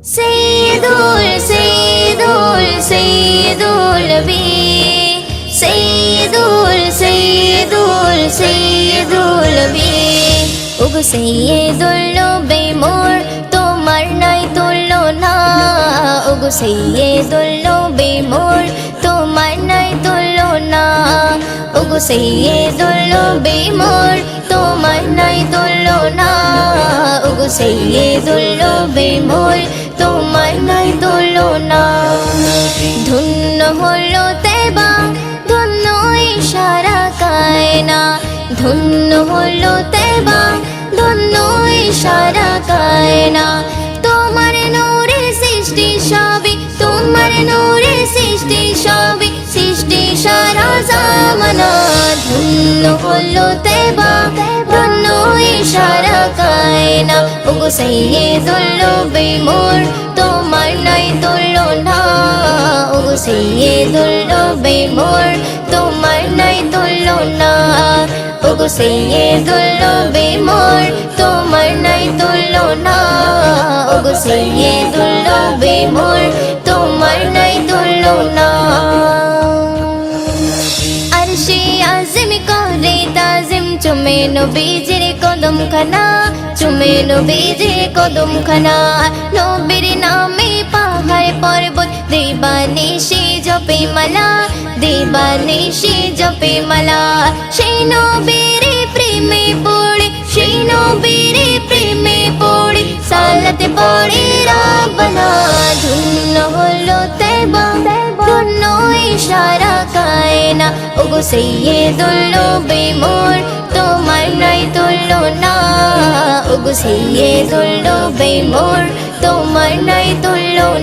সৈয়দুল সৈয়দুল সৈয়দুল নবী সৈয়দুল সৈয়দুল সৈয়দুল নবী ওগো সৈয়দুল নবী মোর তোমার নাই তুলনা ওগো সৈয়দুল নবী মোর তোমার নাই তুলনা ওগো সৈয়দুল নবী মোর তোমার নাই তুলনা ওগো সৈয়দুল নবী মোর তোমার নাই তুলনা ধন্য হলো তেবা ধন্য ইশারা কায়না ধন্য হলো তেবা ধন্য ইশারা কায়না তোমার নূরে সৃষ্টি সবই তোমার নূরে সৃষ্টি সবই সৃষ্টি সারা জামানা ধন্য হলো তেবা ধন্য ইশারা কায়না ওগো সৈয়দুল নবী মোর তোমার নাই তুলনা ওগো সৈয়দুল নবী মোর তোমার নাই তুলনা ওগো সৈয়দুল নবী মোর তোমার নাই তুলনা ওগো সৈয়দুল নবী মোর তোমার নাই তুলনা আরশে আযম করে তাজিম চুমে নবীজির কদম খানা চুমে নবীজির কদম খানা নবীর নামে পাহাড় পর্বত দিবানিশি জপে মালা দিবানিশি জপে মালা সেই নবীর প্রেমে পড়ে সেই নবীর প্রেমে পড়ে সালাতে পড়ে রাব্বানা ধন্য হলো তেবা ধন্য ইশারা কায়না ওগো সৈয়দুল নবী মোর তোমার নাই তুলনা ওগো সৈয়দুল নবী মোর তোমার নাই তুলনা।